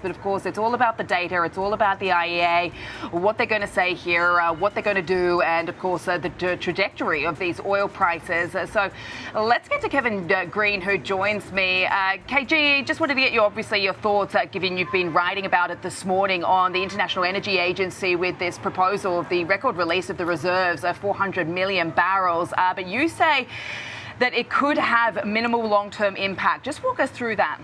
But of course, it's all about the data. It's all about the IEA, what they're going to say here, what they're going to do, and of course, the trajectory of these oil prices. So let's get to Kevin Green, who joins me. KG, just wanted to get your thoughts, given you've been writing about it this morning on the International Energy Agency with this proposal of the record release of the reserves of 400 million barrels. But you say that it could have minimal long-term impact. Just walk us through that.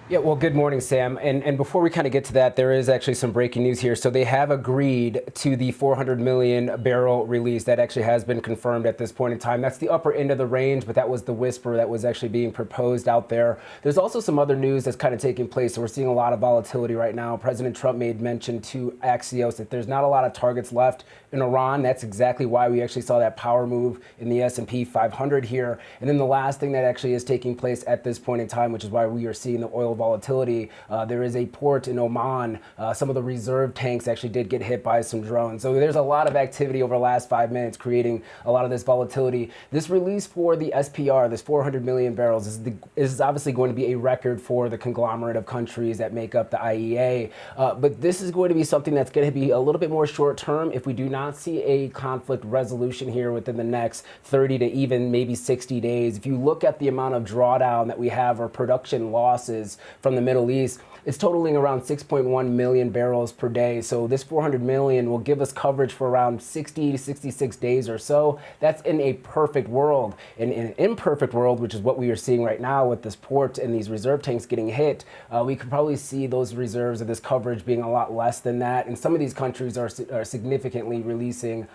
Yeah, well, good morning, Sam. And before we kind of get to that, there is actually some breaking news here. So they have agreed to the 400 million barrel release. That actually has been confirmed at this point in time. That's the upper end of the range, but that was the whisper that was actually being proposed out there. There's also some other news that's kind of taking place. So we're seeing a lot of volatility right now. President Trump made mention to Axios that there's not a lot of targets left in Iran. That's exactly why we actually saw that power move in the S&P 500 here. And then the last thing that actually is taking place at this point in time, which is why we are seeing the oil volatility, there is a port in Oman. Some of the reserve tanks actually did get hit by some drones. So there's a lot of activity over the last 5 minutes creating a lot of this volatility. This release for the SPR, this 400 million barrels, is obviously going to be a record for the conglomerate of countries that make up the IEA. But this is going to be something that's going to be a little bit more short term if we do not see a conflict resolution here within the next 30 to even maybe 60 days. If you look at the amount of drawdown that we have or production losses from the Middle East, it's totaling around 6.1 million barrels per day. So this 400 million will give us coverage for around 60 to 66 days or so. That's in a perfect world. In an imperfect world, which is what we are seeing right now with this port and these reserve tanks getting hit, we could probably see those reserves of this coverage being a lot less than that. And some of these countries are significantly releasing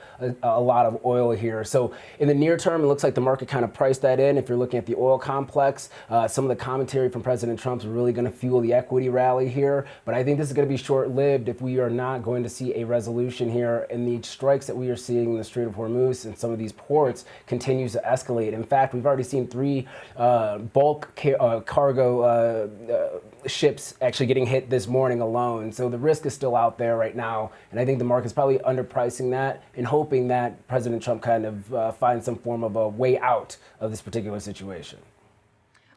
a lot of oil here. So in the near term, it looks like the market kind of priced that in. If you're looking at the oil complex, some of the commentary from President Trump is really going to fuel the equity rally here. But I think this is going to be short-lived if we are not going to see a resolution here. And the strikes that we are seeing in the Strait of Hormuz and some of these ports continues to escalate. In fact, we've already seen 3 bulk cargo ships actually getting hit this morning alone. So the risk is still out there right now. And I think the market's probably underpricing that and hoping that President Trump kind of finds some form of a way out of this particular situation.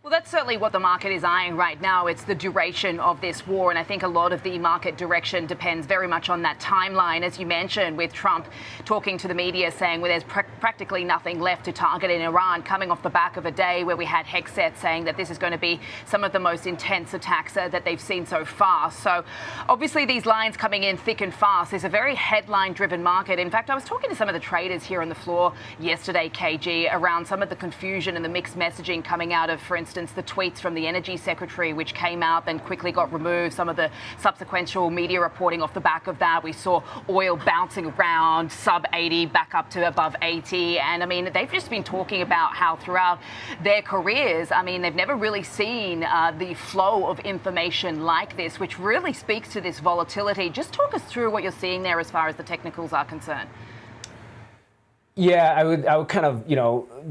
Well, that's certainly what the market is eyeing right now. It's the duration of this war. And I think a lot of the market direction depends very much on that timeline, as you mentioned, with Trump talking to the media saying, well, there's practically nothing left to target in Iran, coming off the back of a day where we had Hexet saying that this is going to be some of the most intense attacks that they've seen so far. So obviously these lines coming in thick and fast. It's a very headline-driven market. In fact, I was talking to some of the traders here on the floor yesterday, KG, around some of the confusion and the mixed messaging coming out of, for instance, the tweets from the Energy Secretary, which came out and quickly got removed. Some of the subsequent media reporting off the back of that. We saw oil bouncing around sub 80 back up to above 80. And I mean, they've just been talking about how throughout their careers, I mean, they've never really seen the flow of information like this, which really speaks to this volatility. Just talk us through what you're seeing there as far as the technicals are concerned. Yeah, I would kind of,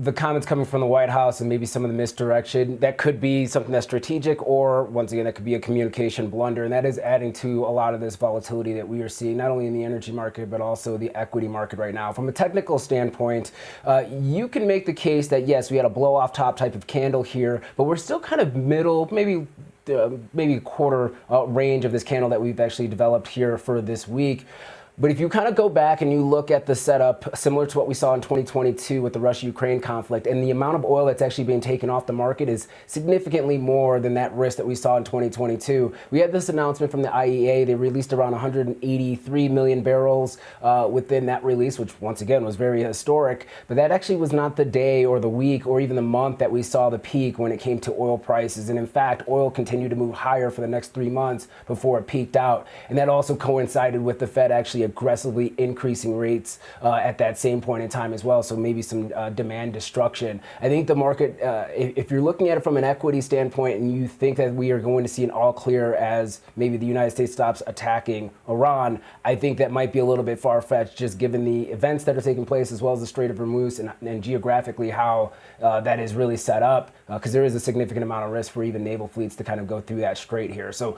the comments coming from the White House and maybe some of the misdirection, that could be something that's strategic, or once again, that could be a communication blunder. And that is adding to a lot of this volatility that we are seeing, not only in the energy market, but also the equity market right now. From a technical standpoint, you can make the case that, yes, we had a blow off top type of candle here, but we're still kind of middle, maybe a quarter range of this candle that we've actually developed here for this week. But if you kind of go back and you look at the setup similar to what we saw in 2022 with the Russia-Ukraine conflict, and the amount of oil that's actually being taken off the market is significantly more than that risk that we saw in 2022. We had this announcement from the IEA. They released around 183 million barrels within that release, which once again was very historic. But that actually was not the day or the week or even the month that we saw the peak when it came to oil prices. And in fact, oil continued to move higher for the next 3 months before it peaked out. And that also coincided with the Fed actually aggressively increasing rates at that same point in time as well. So maybe some demand destruction. I think the market, if you're looking at it from an equity standpoint and you think that we are going to see an all clear as maybe the United States stops attacking Iran, I think that might be a little bit far-fetched just given the events that are taking place as well as the Strait of Hormuz and geographically how that is really set up, because there is a significant amount of risk for even naval fleets to kind of go through that strait here. So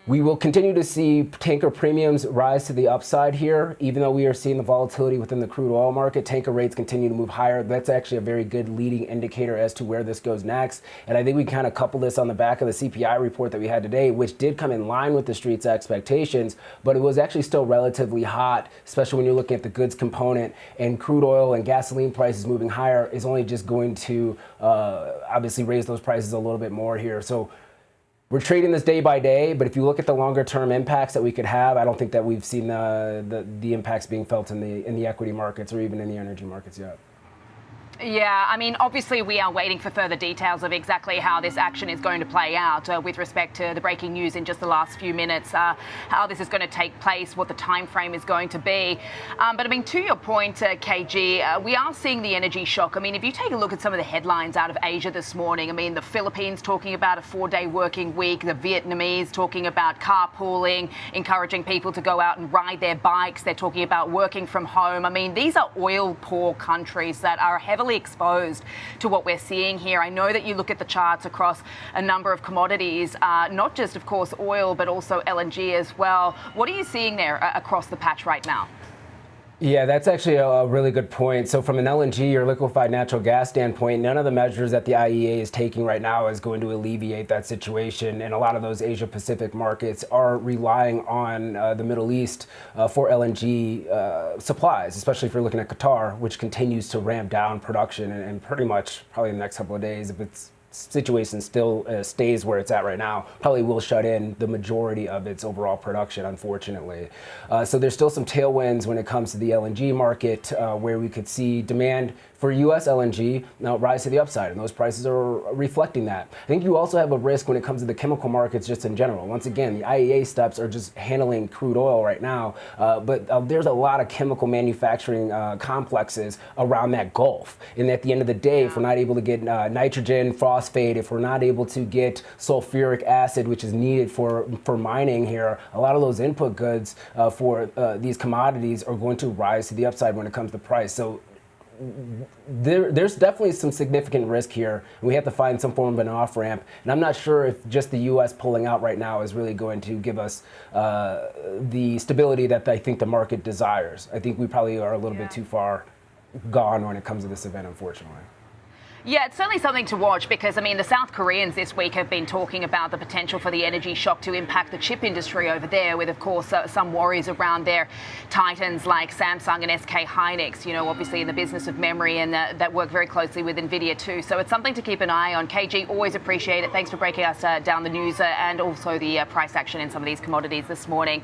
We will continue to see tanker premiums rise to the upside here, even though we are seeing the volatility within the crude oil market. Tanker rates continue to move higher. That's actually a very good leading indicator as to where this goes next. And I think we kind of couple this on the back of the CPI report that we had today, which did come in line with the street's expectations, but it was actually still relatively hot, especially when you're looking at the goods component. And crude oil and gasoline prices moving higher is only just going to obviously raise those prices a little bit more here. So we're trading this day by day, but if you look at the longer term impacts that we could have, I don't think that we've seen the impacts being felt in the equity markets or even in the energy markets yet. Yeah, I mean, obviously we are waiting for further details of exactly how this action is going to play out with respect to the breaking news in just the last few minutes, how this is going to take place, what the time frame is going to be. But I mean, to your point, KG, we are seeing the energy shock. I mean, if you take a look at some of the headlines out of Asia this morning, I mean, the Philippines talking about a 4-day working week, the Vietnamese talking about carpooling, encouraging people to go out and ride their bikes. They're talking about working from home. I mean, these are oil poor countries that are heavily exposed to what we're seeing here. I know that you look at the charts across a number of commodities, not just, of course, oil, but also LNG as well. What are you seeing there across the patch right now? Yeah, that's actually a really good point. So from an LNG or liquefied natural gas standpoint, none of the measures that the IEA is taking right now is going to alleviate that situation. And a lot of those Asia Pacific markets are relying on the Middle East for LNG supplies, especially if you're looking at Qatar, which continues to ramp down production and pretty much probably in the next couple of days, if its situation still stays where it's at right now, probably will shut in the majority of its overall production, unfortunately. So there's still some tailwinds when it comes to the LNG market, where we could see demand for U.S. LNG now rise to the upside, and those prices are reflecting that. I think you also have a risk when it comes to the chemical markets just in general. Once again, the IEA steps are just handling crude oil right now, but there's a lot of chemical manufacturing complexes around that Gulf. And at the end of the day, if we're not able to get nitrogen, phosphate, if we're not able to get sulfuric acid, which is needed for mining here, a lot of those input goods for these commodities are going to rise to the upside when it comes to price. So there's definitely some significant risk here. We have to find some form of an off-ramp. And I'm not sure if just the U.S. pulling out right now is really going to give us the stability that I think the market desires. I think we probably are a little bit too far gone when it comes to this event, unfortunately. Yeah, it's certainly something to watch because, I mean, the South Koreans this week have been talking about the potential for the energy shock to impact the chip industry over there with, of course, some worries around their titans like Samsung and SK Hynix, you know, obviously in the business of memory and that work very closely with NVIDIA too. So it's something to keep an eye on. KG, always appreciate it. Thanks for breaking us down the news and also the price action in some of these commodities this morning.